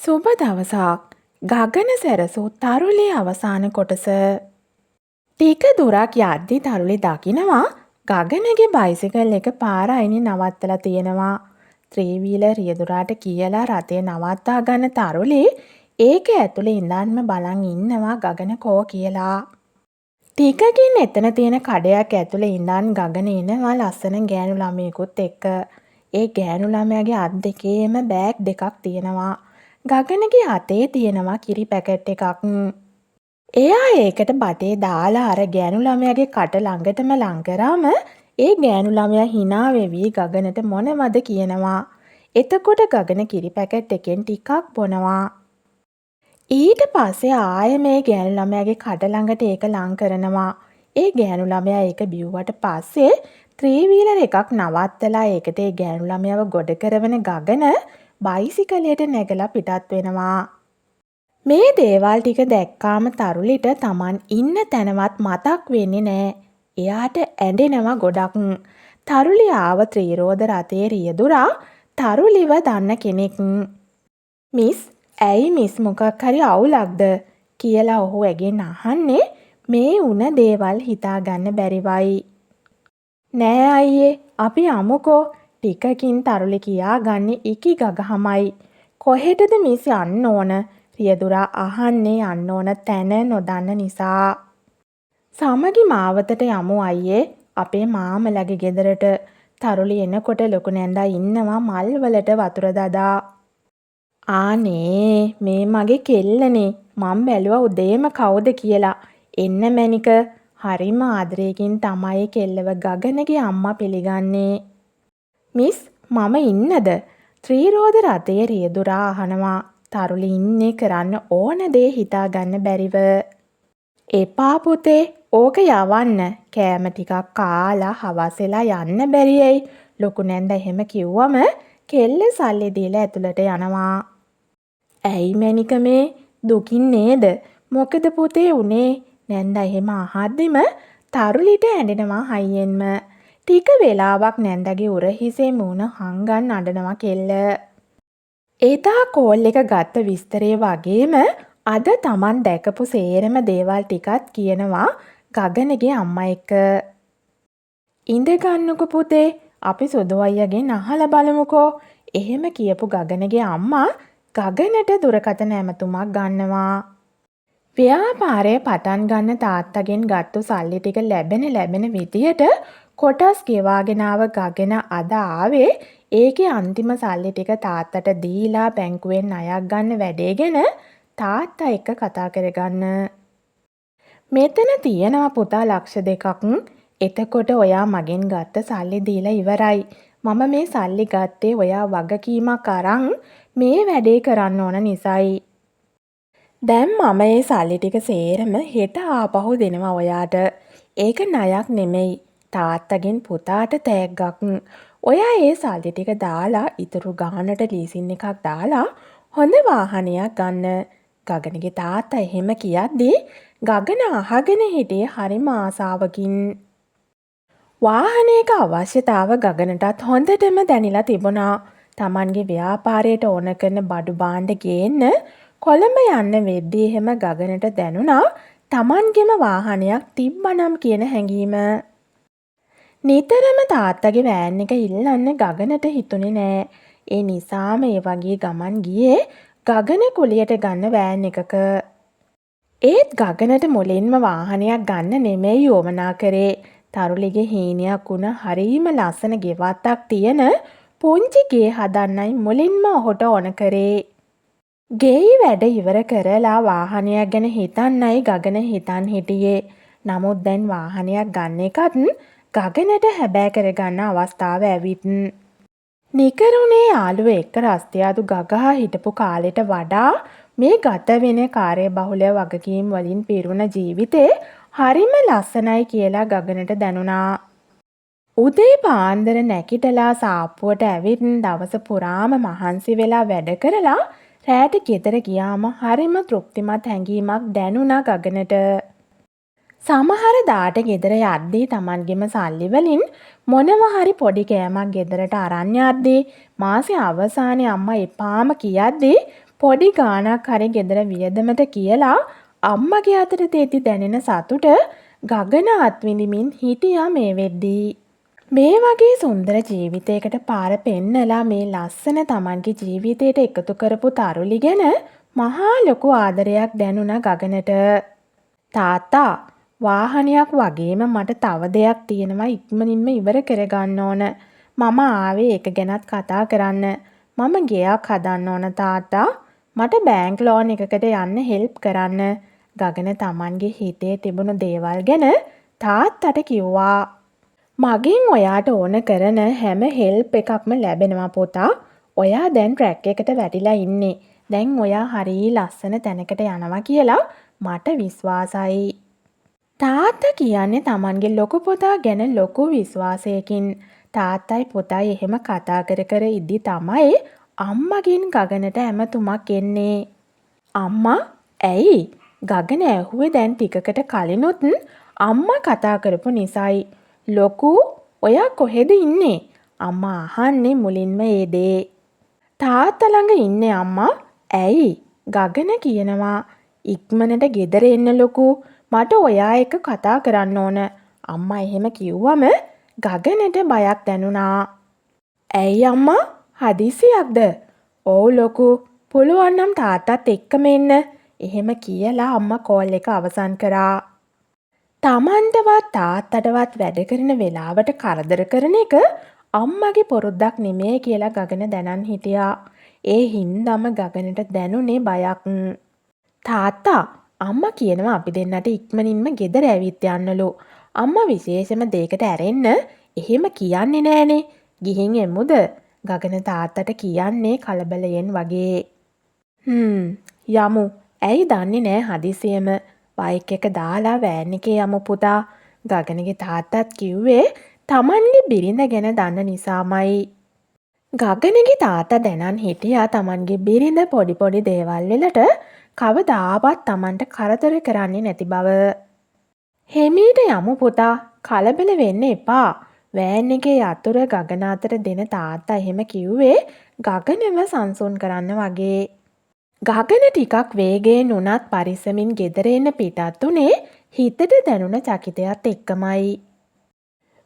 සුබ දවසක්. ගගන සැරසූ තරුලේ අවසාන කොටස. ටික දුරක් යද්දි තරුලි දකිනවා ගගනගේ බයිසිකල් එක පාර අයිනේ නවත්තලා තියෙනවා. ත්‍රීවීලර් රියදුරාට කියලා රථය නවත්තා ගන්න තරුලි ඒක ඇතුලේ ඉඳන්ම බලන් ඉන්නවා ගගන කෝ කියලා. ටිකකින් එතන තියෙන කඩයක් ඇතුලේ ඉඳන් ගගන එනවා ලස්සන ගෑනු ළමයෙකුත් එක්ක. ඒ ගෑනු ළමයාගේ අත් දෙකේම බෑග් දෙකක් තියෙනවා. ගගනගේ අතේ තියෙනවා කිරි පැකට් එකක්. එයා ඒකට බටේ දාලා අර ගෑනු ළමයාගේ කට ළඟටම ලං කරාම ඒ ගෑනු ළමයා hina වෙවි ගගනට මොනවද කියනවා. එතකොට ගගන කිරි පැකට් එකෙන් ටිකක් බොනවා. ඊට පස්සේ ආයෙ මේ ගෑනු ළමයාගේ කට ළඟට ඒක ලං කරනවා. ඒ ගෑනු ළමයා ඒක බිව්වට පස්සේ ත්‍රීවීලර් එකක් නවත්තලා ඒකට ඒ ගෑනු ළමයාව ගොඩ කරවන ගගන බයිසිකලයට නැගලා පිටත් වෙනවා. මේ දේවල් ටික දැක්කාම තරුලිට Taman ඉන්න තැනවත් මතක් වෙන්නේ නෑ. එයාට ඇඬෙනවා ගොඩක්. තරුලි ආව ත්‍රිරෝද රථයේ රියදුරා තරුලිව දන්න කෙනෙක්. "මිස්, ඇයි මිස් මොකක් හරි අවුලක්ද?" කියලා ඔහු ඇගෙන් අහන්නේ මේ උන දේවල් හිතාගන්න බැරිවයි. "නෑ අයියේ, අපි යමුකෝ." ටිකකින් තරුලි කියාගන්නේ ඉකි ගගහමයි. "කොහෙටද මිස් යන්න ඕන?" රියදුරා අහන්නේ යන්න ඕන තැන නොදන්න නිසා. "සමගි මාවතට යමු අයියේ, අපේ මාමලගේ ගෙදරට." තරුලි එනකොට ලොකු නැන්දා ඉන්නවා මල් වලට වතුර දදා. "ආනේ මේ මගේ කෙල්ලනේ. මං බැලුවා උදේම කවුද කියලා. එන්න මැනික." හරිම ආදරයකින් තමයි කෙල්ලව ගගනගේ අම්මා පිළිගන්නේ. "මිස්, මම ඉන්නද?" ත්‍රිරෝද රථයේ රියදුරා අහනවා. තරුලි ඉන්නේ කරන්න ඕන දේ හිතාගන්න බැරිව. "එපා පුතේ, ඕක යවන්න. කෑම ටිකක් කාලා හවස් වෙලා යන්න බැරියයි." ලොකු නැන්දා එහෙම කිව්වම කෙල්ල සල්ලි දීලා ඇතුළට යනවා. "ඇයි මැනික මේ දුකින් නේද? මොකද පුතේ උනේ?" නැන්දා එහෙම අහද්දිම තරුලිට ඇඬෙනවා හයියෙන්ම. ටික වෙලාවක් නැන්දගේ උරහිසේ මූණ හංගන් අඬනවා කෙල්ල. එදා කෝල් එක ගත්ත විස්තරේ වගේම අද Taman දැකපු සේරම දේවල් ටිකත් කියනවා ගගනගේ අම්මා එක්ක. "ඉඳගන්නකො පුතේ, අපි සුදු අයියාගෙන් අහලා බලමුකෝ." එහෙම කියපු ගගනගේ අම්මා ගගනට දුරකථන ඇමතුමක් ගන්නවා. ව්‍යාපාරය පටන් ගන්න තාත්තගෙන් ගත්තු සල්ලි ටික ලැබෙන විදියට කොටස් ගෙවාගෙන ආව ගගන අද ආවේ ඒකේ අන්තිම සල්ලි ටික තාත්තට දීලා බැංකුවෙන් ණයක් ගන්න වැඩේ ගැන තාත්තා එක්ක කතා කරගන්න. "මෙතන තියෙනවා පුතා ලක්ෂ 2ක්. එතකොට ඔයා මගෙන් ගත්ත සල්ලි දීලා ඉවරයි. මම මේ සල්ලි ගත්තේ ඔයා වගකීමක් අරන් මේ වැඩේ කරන්න ඕන නිසායි. දැන් මම ඒ සල්ලි ටික සේරම හෙට ආපහු දෙනවා ඔයාට. ඒක ණයක් නෙමෙයි. තාත්තගෙන් පුතාට තෑග්ගක්. ඔයා ඒ සල්ලි ටික දාලා ඉතුරු ගානට ලීසින් එකක් දාලා හොඳ වාහනයක් ගන්න." ගගනගේ තාත්තා එහෙම කියද්දී ගගන අහගෙන හිටියේ හරිම ආසාවකින්. වාහනයක අවශ්‍යතාව ගගනටත් හොඳටම දැනිලා තිබුණා. Tamanගේ ව්‍යාපාරයට ඕන කරන බඩු භාණ්ඩ ගේන්න කොළඹ යන්න වෙද්දී එහෙම ගගනට දැනුණා Tamanගෙම වාහනයක් තිබ්බනම් කියන හැඟීම. නිතරම තාත්තගේ වෑන් එක ඉල්ලන්න ගගනට හිතුනේ නෑ. ඒ නිසාම ඒ වගේ ගමන් ගියේ ගගන කුලියට ගන්න වෑන් එකක. ඒත් ගගනට මුලින්ම වාහනයක් ගන්න නෙමෙයි උවමනා කරේ. තරුලිගේ හීනයක් වුණ හරීම ලස්සන ගෙවත්තක් තියෙන පුංචි ගේ හදන්නයි මුලින්ම ඔහුට ඕන කරේ. ගෙයි වැඩ ඉවර කරලා වාහනයක් ගැන හිතන්නයි ගගන හිතන් හිටියේ. නමුත් දැන් වාහනයක් ගන්න එකත් ගගනට හැබෑ කරගන්න අවස්ථාව ඇවිත්. නිකරුණේ යාළුවෝ එක්ක රස්තියාදු ගගහා හිටපු කාලෙට වඩා මේ ගත වෙන කාර්යබහුල වගකීම් වලින් පිරුණ ජීවිතේ හරිම ලස්සනයි කියලා ගගනට දැනුණා. උදේ පාන්දර නැකිටලා සාප්පුවට ඇවිත් දවස පුරාම මහන්සි වෙලා වැඩ කරලා රෑට ගෙදර ගියාම හරිම තෘප්තිමත් හැඟීමක් දැනුණා ගගනට. සමහර දාට ගෙදර යද්දී Tamanගෙම සල්ලි වලින් මොනවා හරි පොඩි කෑමක් ගෙදරට අරන් යද්දී මාසේ අවසානයේ අම්මා එපාම කියද්දී පොඩි ගාණක් හරි ගෙදර වියදමට කියලා අම්මගේ අතට දෙද්දි දැනෙන සතුට ගගන අත්විඳිමින් හිටියා මේ වෙද්දී. මේ වගේ සුන්දර ජීවිතයකට පාර පෙන්නලා මේ ලස්සන තමන්ගේ ජීවිතයට එකතු කරපු තරුලි ගැන මහා ලොකු ආදරයක් දැනුණා ගගනට. තාත්තා වාහනයක් වගේම මට තව දෙයක් තියෙනවා ඉක්මනින්ම ඉවර කරගන්න ඕන. මම ආවේ ඒක ගැනත් කතා කරන්න. මම ගෙයක් හදන්න ඕන තාත්තා. මට බෑන්ක් ලෝන් එකකට යන්න හෙල්ප් කරන්න. ගගන තමන්ගේ හිතේ තිබුණු දේවල් ගැන තාත්තට කිව්වා. මගෙන් ඔයාට ඕන කරන හැම හෙල්ප් එකක්ම ලැබෙනවා පුතා. ඔයා දැන් ට්‍රැක් එකට වැටිලා ඉන්නේ. දැන් ඔයා හරිය ලස්සන තැනකට යනවා කියලා මට විශ්වාසයි. තාත්තා කියන්නේ තමන්ගේ ලොකු පුතා ගැන ලොකු විශ්වාසයකින්. තාත්තයි පුතයි එහෙම කතා කර කර ඉද්දි තමයි අම්මගෙන් ගගනට ඇමතුමක් එන්නේ. අම්මා ඇයි? ගගන ඇහුවේ දැන් ටිකකට කලිනුත් අම්මා කතා කරපු නිසායි. ලොකු ඔයා කොහෙද ඉන්නේ? අම්මා අහන්නේ මුලින්ම ඒ දේ. තාත්තා ළඟ ඉන්නේ අම්මා. ඇයි? ගගන කියනවා ඉක්මනට ගෙදර එන්න ලොකු. මට ඔයා එක්ක කතා කරන්න ඕන. අම්මා එහෙම කිව්වම ගගනට බයක් දැනුණා. ඇයි අම්මා? හදිසියක්ද? ඔව් ලොකු. පුළුවන් නම් තාත්තත් එක්කම එන්න. එහෙම කියලා අම්මා කෝල් එක අවසන් කරා. තමන්ටවත් තාත්තටවත් වැඩ කරන වෙලාවට කරදර කරන එක අම්මගේ පොරුද්දක් නෙමේ කියලා ගගන දැනන් හිටියා. ඒ හින්දාම ගගනට දැනුනේ බයක්. තාත්තා අම්මා කියනවා අපි දෙන්නට ඉක්මනින්ම ගෙදර ඇවිත් යන්නලු. අම්මා විශේෂම දෙයකට ඇරෙන්න එහෙම කියන්නේ නෑනේ. ගිහින් එමුද? ගගන තාත්තට කියන්නේ කලබලයෙන් වගේ. යමු. ඇයි දන්නේ නෑ හදිසියෙම. බයික් එක දාලා වෑන් එකේ යමු පුතා. ගගනගේ තාත්තත් කිව්වේ තමන්ගේ බිරිඳ ගැන දන්න නිසාමයි. ගගනගේ තාත්තා දැනන් හිටියා තමන්ගේ බිරිඳ පොඩි පොඩි දේවල් වලට කවදාවත් තමන්ට කරදර කරන්නේ නැති බව. හෙමීට යමු පුතා. කලබල වෙන්න එපා. වෑන් එකේ යතුර ගගන අතට දෙන තාත්තා එහෙම කිව්වේ ගගනව සංසුන් කරන්න වගේ. ගගන ටිකක් වේගයෙන් උනත් පරිස්සමින් ගෙදර එන්න පිටත් උනේ හිතට දැනුණ චකිතයත් එක්කමයි.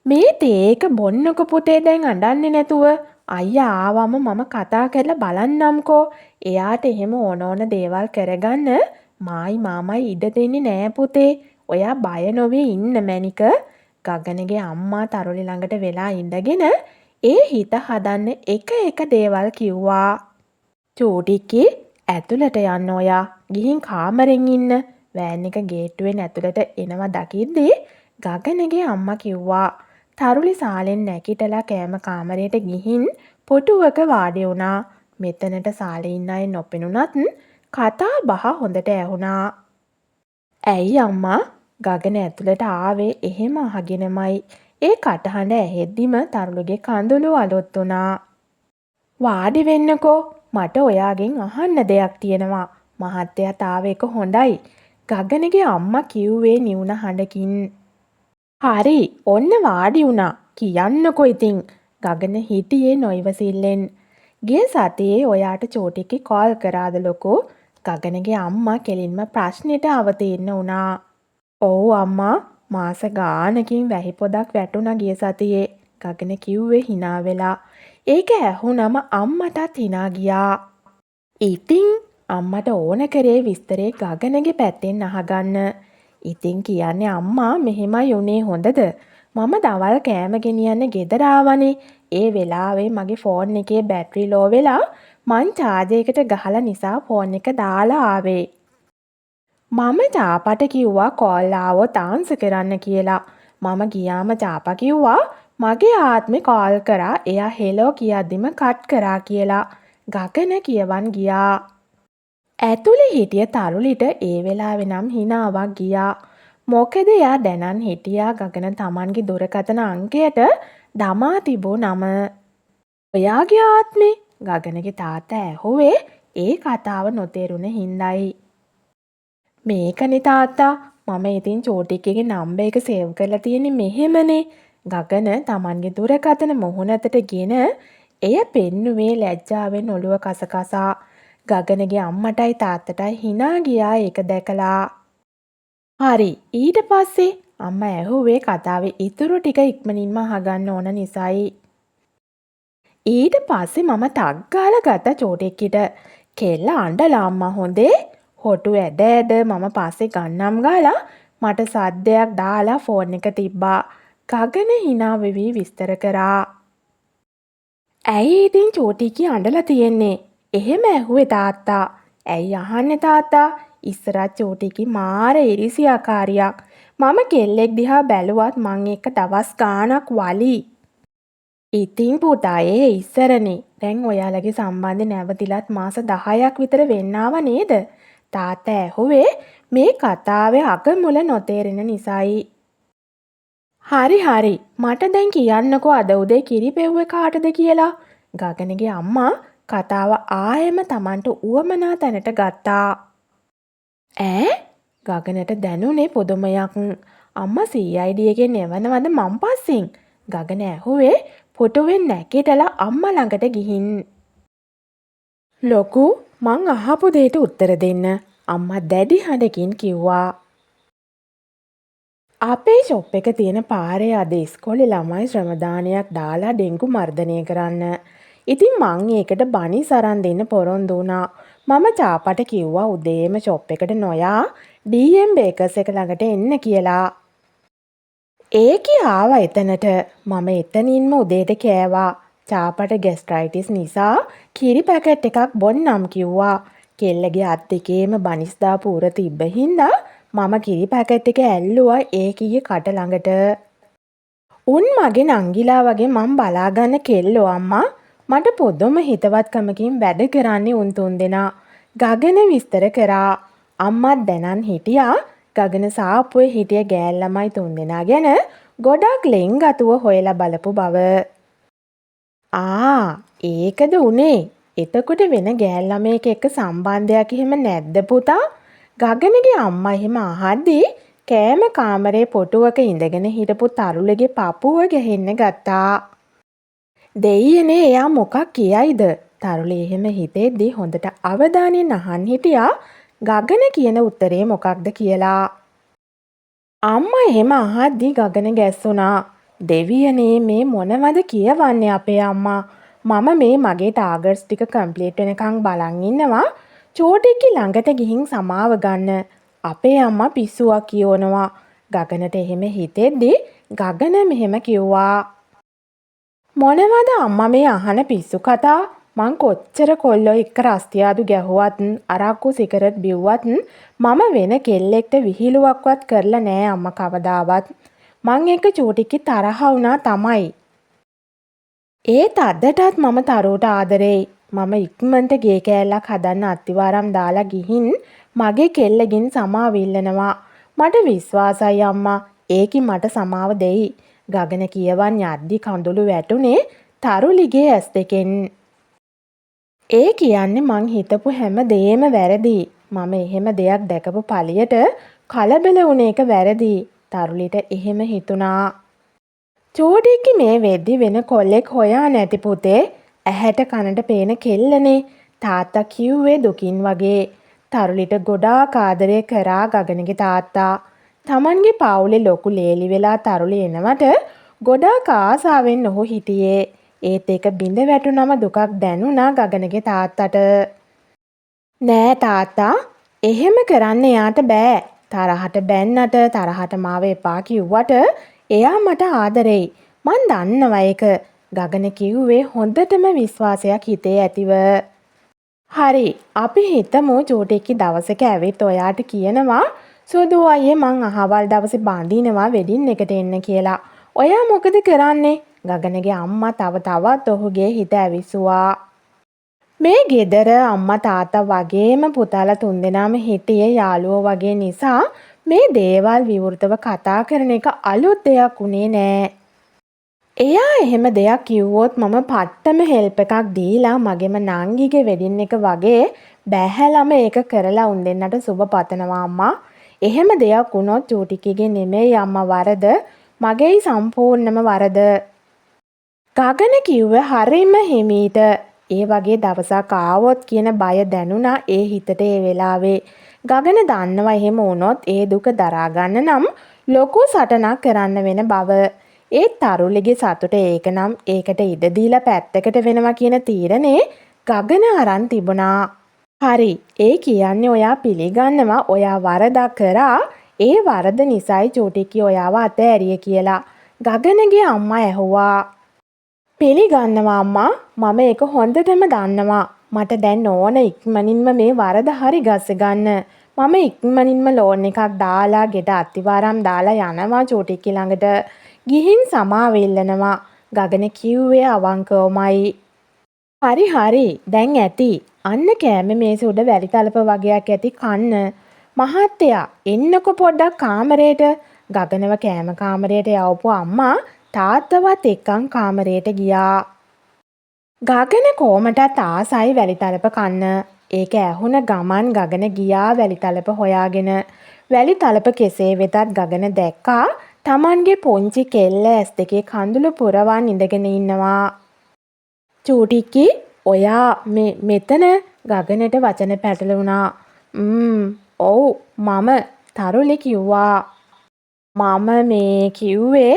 මේ තේ එක බොන්නකො පුතේ දැන් අඬන්නේ නැතුව. අයියා ආවම මම කතා කරලා බලන්නම්කෝ. එයාට එහෙම ඕන දේවල් කරගන්න මායි මාමයි ඉඩ දෙන්නේ නෑ පුතේ. ඔයා බය නොවී ඉන්න මැනික. ගගනගේ අම්මා තරුලි ළඟට වෙලා ඉඳගෙන ඒ හිත හදන්න එක දේවල් කිව්වා. චූටික්කි ඇතුළට යන්න ඔයා. ගිහින් කාමරෙන් ඉන්න. වෑන් එක ගේට්ටුවෙන් ඇතුළට එනවා දකිද්දී ගගනගේ අම්මා කිව්වා. තරුලි සාලෙන් නැගිටලා කෑම කාමරයට ගිහින් පුටුවක වාඩි වුණා. මෙතනට සාලේ ඉන්න අය නොපෙනුනත් කතා බහ හොඳට ඇහුණා. ඇයි අම්මා? ගගන ඇතුළට ආවේ එහෙම අහගෙනමයි. ඒ කටහඬ ඇහෙද්දිම තරුලිගේ කඳුළු අලුත් වුණා. වාඩි වෙන්නකෝ. මට ඔයාගෙන් අහන්න දෙයක් තියෙනවා. මහත්තයා තාව එක හොඳයි. ගගනගේ අම්මා කිව්වේ නිවුණ හඬකින්. හරි ඔන්න වාඩි වුණා. කියන්නකෝ ඉතින්. ගගන හිටියේ නොයිවසිල්ලෙන්. ගිය සතියේ ඔයාට චෝටික්කි කෝල් කරාද ලොකෝ? ගගනගේ අම්මා කෙලින්ම ප්‍රශ්නෙට අවතීර්ණ වුණා. ඔව් අම්මා මාස ගානකින් වැහි පොදක් වැටුණා ගිය සතියේ. ගගන කිව්වේ hina වෙලා. ඒක ඇහුනම අම්මටත් hina ගියා. ඉතින් අම්මට ඕන කරේ විස්තරේ ගගනගේ පැත්තෙන් අහගන්න. ඉතින් කියන්නේ අම්මා මෙහෙමයි උනේ හොඳද? මම දවල් කෑම ගෙනියන්න ගෙදර ආවනේ. ඒ වෙලාවේ මගේ ෆෝන් එකේ බැටරි ලෝ වෙලා මං චාර්ජරයකට ගහලා නිසා ෆෝන් එක දාලා ආවේ. මම චාපට කිව්වා කෝල් ආවොත් ආන්සර් කරන්න කියලා. මම ගියාම චාපා කිව්වා මගේ ආත්මේ කෝල් කරා එයා හෙලෝ කියද්දිම කට් කරා කියලා. ගගන කියවන් ගියා. ඇතුලේ හිටිය තරුලිට ඒ වෙලාවේ නම් හිනාවක් ගියා. මොකද එයා දැනන් හිටියා ගගන තමන්ගේ දුරකථන අංකයට දමා තිබූ නම. ඔයාගේ ආත්මේ? ගගනගේ තාත්තා ඇහුවේ ඒ කතාව නොතේරුණ හින්දායි. මේකනේ තාත්තා මම ඉතින් චෝටික්කගේ නම්බර් එක සේව් කරලා තියෙන්නේ මෙහෙමනේ. ගගන තමන්ගේ දුරකථන මුහුණතට ගෙන එය පෙන්නුවේ ලැජ්ජාවෙන් ඔළුව කසකසා. ගගනගේ අම්මටයි තාත්තටයි හිනා ගියා ඒක දැකලා. හරි ඊට පස්සේ අම්මා ඇහුවේ කතාවේ ඉතුරු ටික ඉක්මනින්ම අහගන්න ඕන නිසායි. ඊට පස්සේ මම ටක් ගාලා ගත්ත චෝටික්කිට. කෙල්ල අඬලා අම්මා හොඳේ. හොටු ඇද ඇද මම පස්සේ ගන්නම් ගාලා මට සද්දයක් දාලා ෆෝන් එක තිබ්බා. ගගන හිනා වෙවි විස්තර කරා. ඇයි ඉතින් චෝටික්කි අඬලා තියෙන්නේ? එහෙම ඇහුවේ තාත්තා. ඇයි අහන්නේ තාත්තා? ඉස්සරත් චෝටික්කි මාර ඉරිසියාකාරියක්. මම කෙල්ලෙක් දිහා බැලුවත් මං එක්ක දවස් ගාණක් වලි. ඉතින් පුතා ඒ ඉස්සරනේ. දැන් ඔයාලගේ සම්බන්ධය නැවතිලත් මාස 10ක් විතර වෙන්නාව නේද? තාත්තා ඇහුවේ මේ කතාවේ අග මුල නොතේරෙන නිසායි. හරි මට දැන් කියන්නකෝ අද උදේ කිරි පෙව්වේ කාටද කියලා. ගගනගේ අම්මා කතාව ආයෙම Tamanට උවමනා තැනට ගත්තා. ඈ ගගනට දැනුනේ පුදුමයක්. අම්මා CID එකෙන් එවනවද මං පස්සෙන්? ගගන ඇහුවේ පුටුවෙන් නැගිටලා අම්මා ළඟට ගිහින්. ලොකු මං අහපු දෙයට උත්තර දෙන්න. අම්මා දැඩි හඬකින් කිව්වා. අපේ ෂොප් එක තියෙන පාරේ අද ඉස්කෝලේ ළමයි ශ්‍රමදානයක් දාලා ඩෙන්ගු මර්ධනය කරන්න. ඉතින් මං ඒකට බනි සරන් දෙන්න පොරොන්දු වුණා. මම චාපට කිව්වා උදේම ෂොප් එකට නොයා DM බේකර්ස් එක ළඟට එන්න කියලා. ඒකි ආවා එතනට. මම එතනින්ම උදේට කෑවා. චාපට ගැස්ට්‍රයිටිස් නිසා කිරි පැකට් එකක් බොන්නම් කිව්වා. කෙල්ලගේ අත් දෙකේම බනිස් දාපු උර තිබ්බ හින්දා මම කිරි පැකට් එක ඇල්ලුවා ඒකිගේ කට ළඟට. උන් මගේ නංගිලා වගේ මං බලාගන්න කෙල්ලෝ අම්මා. මට පොදුම හිතවත්කමකින් වැඩ කරන්නේ උන් තුන්දෙනා. ගගන විස්තර කරා. අම්මත් දැනන් හිටියා ගගන සාප්පුවේ හිටිය ගෑල් ළමයි තුන්දෙනා ගැන ගොඩක් ලෙන්ගතුව හොයලා බලපු බව. ඒකද උනේ. එතකොට වෙන ගෑල් ළමයෙක් එක්ක සම්බන්ධයක් එහෙම නැද්ද පුතා? ගගනගේ අම්මා එහෙම අහද්දී කෑම කාමරේ පොටුවක ඉඳගෙන හිටපු තරුලගේ පපුව ගැහෙන්න ගත්තා. දෙයියනේ එයා මොකක් කියයිද? තරුලි එහෙම හිතෙද්දී හොඳට අවධානයෙන් අහන් හිටියා ගගන කියන උත්තරේ මොකක්ද කියලා. අම්මා එහෙම අහද්දී ගගන ගැස්සුණා. දෙවියනේ මේ මොනවද කියවන්නේ අපේ අම්මා? මම මේ මගේ ටාගට්ස් ටික කම්ප්ලීට් වෙනකන් බලන් ඉන්නවා. චෝටික්කි ළඟට ගිහින් සමාව ගන්න. අපේ අම්මා පිස්සුවක් කියවනවා. ගගනට එහෙම හිතෙද්දී ගගන මෙහෙම කිව්වා. මොනවද අම්මා මේ අහන පිස්සු කතා? මං කොච්චර කොල්ලෝ එක්ක රස්තියාදු ගැහුවත් අරක්කු සිගරට් බිව්වත් මම වෙන කෙල්ලෙක්ට විහිළුවක්වත් කරලා නෑ අම්මා කවදාවත්. මං එක්ක චූටික්කි තරහ වුණා තමයි. ඒත් අදටත් මම තරුවට ආදරෙයි. මම ඉක්මනට ගේ කෑල්ලක් හදන්න අත්තිවාරම් දාලා ගිහින් මගේ කෙල්ලගෙන් සමාව ඉල්ලනවා. මට විශ්වාසයි අම්මා ඒකි මට සමාව දෙයි. ගගන කියවන් යද්දි කඳුළු වැටුනේ තරුලිගේ ඇස් දෙකෙන්. ඒ කියන්නේ මං හිතපු හැම දෙයක්ම වැරදි. මම එහෙම දෙයක් දැකපු පළියට කලබල වුණ එක වැරදි. තරුලිට එහෙම හිතුණා. චෝටික්කි මේ වෙද්දි වෙන කොල්ලෙක් හොයා නැති පුතේ. ඇහැට කනට පේන කෙල්ලනේ. තාත්තා කිව්වේ දුකින් වගේ. තරුලිට ගොඩාක් ආදරය කරා ගගනගේ තාත්තා. තමන්ගේ පවුලේ ලොකු ලේලි වෙලා තරුලි එනවට ගොඩාක් ආසාවෙන් ඔහු හිටියේ. ඒත් ඒක බිඳ වැටුනම දුකක් දැනුණා ගගනගේ තාත්තට. නෑ තාත්තා එහෙම කරන්න එයාට බෑ. තරහට බැන්නට තරහට මාව එපා කිව්වට එයා මට ආදරෙයි. මං දන්නවා ඒක. ගගන කිව්වේ හොඳටම විශ්වාසයක් හිතේ ඇතිව. හරි අපි හිතමු චූටික්කි දවසක ඇවිත් ඔයාට කියනවා සුදු අයියේ මං අහවල් දවසේ බඳිනවා වෙඩින් එකට එන්න කියලා. ඔයා මොකද කරන්නේ? ගගනගේ අම්මා තව තවත් ඔහුගේ හිත ඇවිස්සුවා. මේ ගෙදර අම්මා තාත්තා වගේම පුතාලා තුන්දෙනාම හිටියේ යාළුවෝ වගේ නිසා මේ දේවල් විවෘතව කතා කරන එක අලුත් දෙයක් උනේ නෑ. එයා එහෙම දෙයක් කිව්වොත් මම පට්ටම හෙල්ප් එකක් දීලා මගේම නංගිගේ වෙඩින් එක වගේ බැහැලම ඒක කරලා උන් දෙන්නට සුබ පතනවා අම්මා. එහෙම දෙයක් වුණොත් චූටික්කිගේ නෙමෙයි අම්මා වරද මගේයි සම්පූර්ණම වරද. ගගන කිව්ව හරිම හිමීට ඒ වගේ දවසක් ආවොත් කියන බය දැනුණා ඒ හිතට ඒ වෙලාවේ. ගගන දන්නවා එහෙම වුණොත් ඒ දුක දරා ගන්න නම් ලොකු සටනක් කරන්න වෙන බව. ඒත් තරුලිගේ සතුට ඒක නම් ඒකට ඉඩ දීලා පැත්තකට වෙනවා කියන තීරණේ ගගන අරන් තිබුණා. හරි, ඒ කියන්නේ ඔයා පිළිගන්නවා ඔයා වරදක් කරා, ඒ වරද නිසායි චූටික්කි ඔයාව අතෑරියේ කියලා. ගගනගේ අම්මා ඇහුවා. පිළිගන්නවා අම්මා, මම ඒක හොඳටම දන්නවා. මට දැන් ඕන ඉක්මනින්ම මේ වරද හරි ගස්ස ගන්න. මම ඉක්මනින්ම ලෝන් එකක් දාලා ගෙට අත්තිවාරම් දාලා යනවා චූටික්කි ළඟට. ගිහින් සමාව ඉල්ලනවා. ගගන කිව්වේ අවංකවමයි. හරි හරි, දැන් ඇති. අන්න කෑම මේසෙ උඩ වැලි තලප වගේක් ඇති කන්න. මහත්තයා එන්නකො පොඩ්ඩක් කාමරේට. ගගනව කෑම කාමරයට යවපු අම්මා තාත්තවත් එක්කන් කාමරයට ගියා. ගගන කොමටත් ආසයි වැලි තලප කන්න. ඒක ඇහුන ගමන් ගගන ගියා වැලි තලප හොයාගෙන. වැලි තලප කෙසේ වෙතත් ගගන දැක්කා තමන්ගේ පුංචි කෙල්ල ඇස් දෙකේ කඳුළු පුරවන් ඉඳගෙන ඉන්නවා. චූටික්කි ඔයා මෙතන. ගගනට වචන පැටලුණා. ඔව් මම, තරුලි කිව්වා. මම මේ කිව්වේ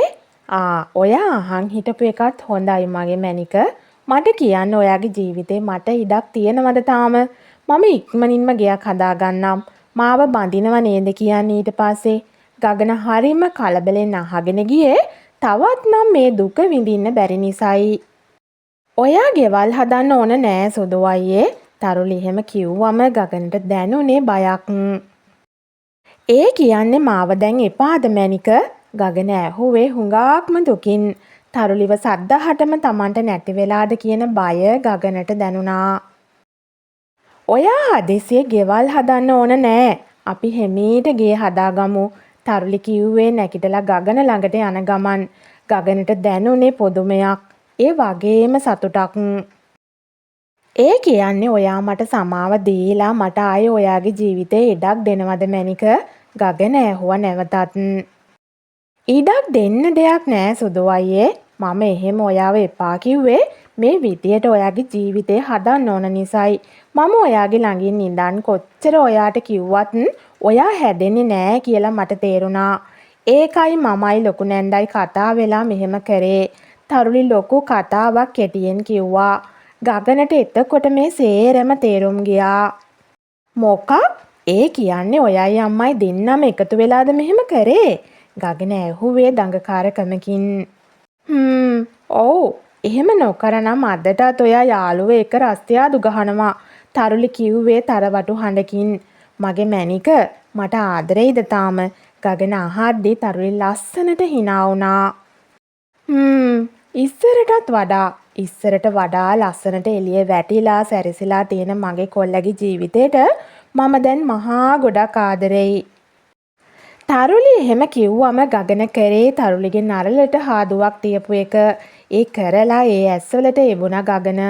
ඔයා අහන් හිටපු එකත් හොඳයි මගේ මැනික. මට කියන්න ඔයාගේ ජීවිතේ මට ඉඩක් තියෙනවද තාම? මම ඉක්මනින්ම ගෙයක් හදාගන්නම්. මාව බඳිනව නේද කියන්නේ ඊට පස්සේ. ගගන හරිම කලබලෙන් අහගෙන ගියේ තවත් නම් මේ දුක විඳින්න බැරි නිසායි. ඔයා ගෙවල් හදන්න ඕන නෑ සුදු අයියේ. තරුලි එහෙම කිව්වම ගගනට දැනුනේ බයක්. ඒ කියන්නේ මාව දැන් එපාද මැනික? ගගන ඇහුවේ හුඟාක්ම දුකින්. තරුලිව සද්දහටම Tamanට නැති වෙලාද කියන බය ගගනට දැනුණා. ඔයා හදිසියේ ගෙවල් හදන්න ඕන නෑ. අපි හෙමීට ගේ හදාගමු. තරුලි කිව්වේ නැකිටලා ගගන ළඟට යන ගමන්. ගගනට දැනුනේ පොදුමයක්. ඒ වගේම සතුටක්. ඒ කියන්නේ ඔයා මට සමාව දීලා මට ආයේ ඔයාගේ ජීවිතේ ඉඩක් දෙනවද මැනික? ගගන ඇහුවා නැවතත්. ඉඩක් දෙන්න දෙයක් නෑ සුදු අයියේ. මම එහෙම ඔයාව එපා කිව්වේ මේ විදියට ඔයාගේ ජීවිතේ හදන්න ඕන නිසායි. මම ඔයාගේ ළඟින් ඉඳන් කොච්චර ඔයාට කිව්වත් ඔයා හැදෙන්නේ නෑ කියලා මට තේරුණා. ඒකයි මමයි ලොකු නැන්දයි කතා වෙලා මෙහෙම කරේ. තරුලි ලොකු කතාවක් කෙටියෙන් කිව්වා. ගගනට එතකොට මේ සේරම තේරුම් ගියා. මොකක්? ඒ කියන්නේ ඔයයි අම්මයි දෙන්නම එකතු වෙලාද මෙහෙම කරේ? ගගන ඇහුවේ දඟකාරකමකින්. ඔව්. එහෙම නොකරනම් අදටත් ඔයා යාළුවෝ එක රස්තියාදු ගහනවා. තරුලි කිව්වේ තරවටු හඬකින්. මගේ මැනික මට ආදරෙයිද තාම? ගගන අහද්දී තරුලි ලස්සනට hina වුණා. ඉස්සරට වඩා ලස්සනට එළිය වැටිලා සැරසිලා තියෙන මගේ කොල්ලගේ ජීවිතේට මම දැන් මහා ගොඩක් ආදරෙයි. තරුලි එහෙම කිව්වම ගගන කරේ තරුලිගේ නරලට හාදුවක් තියපු එක. ඒ කරලා ඒ ඇස්වලට එබුණා ගගන.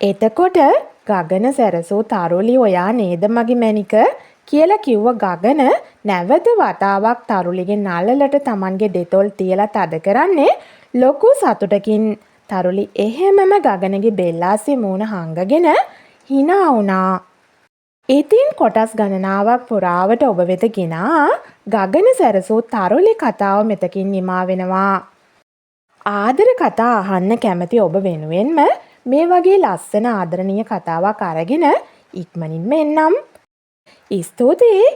එතකොට ගගන සැරසූ තරුලි ඔයා නේද මගේ මැනික කියලා කිව්ව ගගන නැවත වතාවක් තරුලිගේ නළලට Tamanගේ දෙතොල් තියලා තද කරන්නේ ලොකු සතුටකින්. තරුලි එහෙමම ගගනගේ බෙල්ලාසේ මූණ හංගගෙන hina වුණා. ඉතින් කොටස් ගණනාවක් පුරාවට ඔබ වෙත ගෙනා ගගන සැරසූ තරුලි කතාව මෙතකින් නිමා වෙනවා. ආදර කතා අහන්න කැමති ඔබ වෙනුවෙන්ම මේ වගේ ලස්සන ආදරණීය කතාවක් අරගෙන ඉක්මනින්ම එන්නම්. ස්තුතියි.